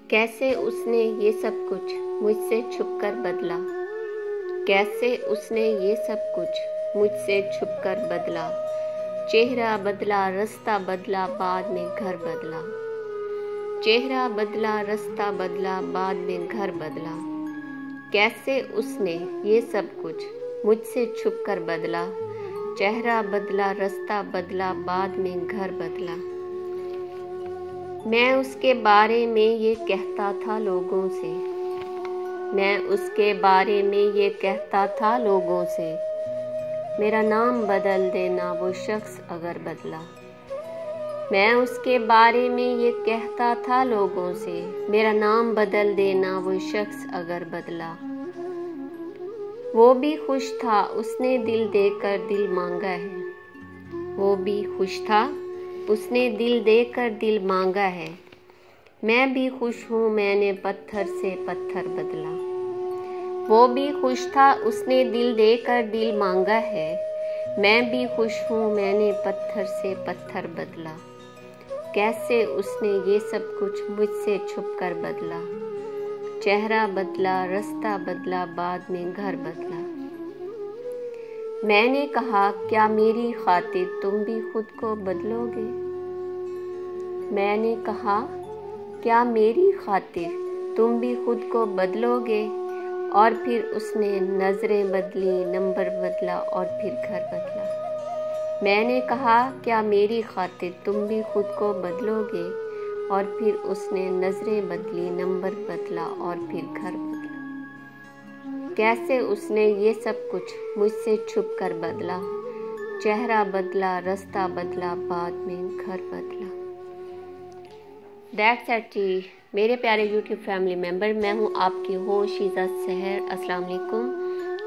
कैसे उसने ये सब कुछ मुझसे छुपकर बदला, कैसे उसने ये सब कुछ मुझसे छुपकर बदला। चेहरा बदला, रास्ता बदला, बाद में घर बदला। चेहरा बदला, रास्ता बदला, बाद में घर बदला। कैसे उसने ये सब कुछ मुझसे छुपकर बदला। चेहरा बदला, रास्ता बदला, बाद में घर बदला। मैं उसके बारे में ये कहता था लोगों से, मैं उसके बारे में ये कहता था लोगों से, मेरा नाम बदल देना वो शख्स अगर बदला। मैं उसके बारे में ये कहता था लोगों से, मेरा नाम बदल देना वो शख्स अगर बदला। वो भी खुश था, उसने दिल देकर दिल मांगा है। वो भी खुश था, उसने दिल देकर दिल मांगा है। मैं भी खुश हूँ, मैंने पत्थर से पत्थर बदला। वो भी खुश था, उसने दिल देकर दिल मांगा है। मैं भी खुश हूँ, मैंने पत्थर से पत्थर बदला। कैसे उसने ये सब कुछ मुझसे छुपकर बदला। चेहरा बदला, रास्ता बदला, बाद में घर बदला। मैंने कहा, क्या मेरी खातिर तुम भी खुद को बदलोगे। मैंने कहा, क्या मेरी खातिर तुम भी खुद को बदलोगे। और फिर उसने नजरें बदली, नंबर बदला और फिर घर बदला। मैंने कहा, क्या मेरी खातिर तुम भी खुद को बदलोगे। और फिर उसने नजरें बदली, नंबर बदला और फिर घर बदला। कैसे उसने ये सब कुछ मुझसे छुप कर बदला। चेहरा बदला, रास्ता बदला, बाद में घर बदला। दैट्स इट जी मेरे प्यारे यूट्यूब फैमिली मेम्बर, मैं हूँ आपकी होस्ट शीज़ा सहर। अस्सलाम वालेकुम।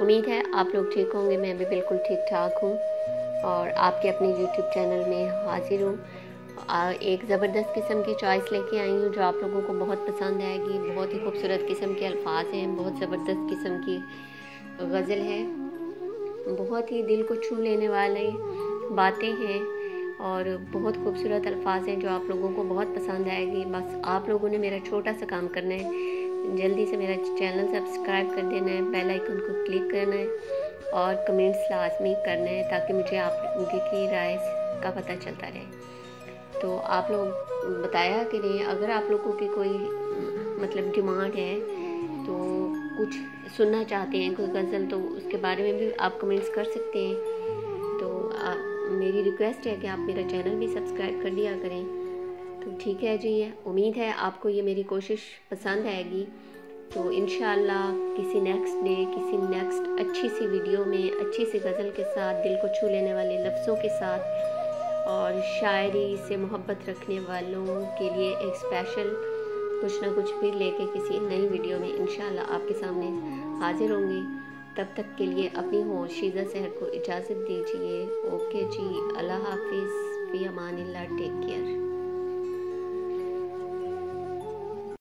उम्मीद है आप लोग ठीक होंगे। मैं भी बिल्कुल ठीक ठाक हूँ और आपके अपने यूट्यूब चैनल में हाजिर हूँ। एक ज़बरदस्त किस्म की चॉइस लेके आई हूँ जो आप लोगों को बहुत पसंद आएगी। बहुत ही खूबसूरत किस्म के अल्फाज हैं, बहुत ज़बरदस्त किस्म की गज़ल है, बहुत ही दिल को छू लेने वाले बातें हैं और बहुत खूबसूरत अल्फाज हैं जो आप लोगों को बहुत पसंद आएगी। बस आप लोगों ने मेरा छोटा सा काम करना है, जल्दी से मेरा चैनल सब्सक्राइब कर देना है, बेल आइकन को क्लिक करना है और कमेंट्स लाजमी करना है ताकि मुझे आप लोगों की राय का पता चलता रहे। तो आप लोग बताया कि नहीं, अगर आप लोगों की कोई मतलब डिमांड है तो कुछ सुनना चाहते हैं कोई गज़ल, तो उसके बारे में भी आप कमेंट्स कर सकते हैं। तो मेरी रिक्वेस्ट है कि आप मेरा चैनल भी सब्सक्राइब कर दिया करें। तो ठीक है जी, उम्मीद है आपको ये मेरी कोशिश पसंद आएगी। तो इंशाअल्लाह किसी नेक्स्ट डे, किसी नेक्स्ट अच्छी सी वीडियो में अच्छी सी गज़ल के साथ, दिल को छू लेने वाले लफ्ज़ों के साथ और शायरी से मोहब्बत रखने वालों के लिए एक स्पेशल कुछ ना कुछ भी लेके किसी नई वीडियो में इंशाअल्लाह आपके सामने हाजिर होंगे। तब तक के लिए अपनी होस्ट शीज़ा सहर को इजाज़त दीजिए। ओके जी, अल्लाह हाफिज़, फ़ी अमानिल्लाह, टेक केयर।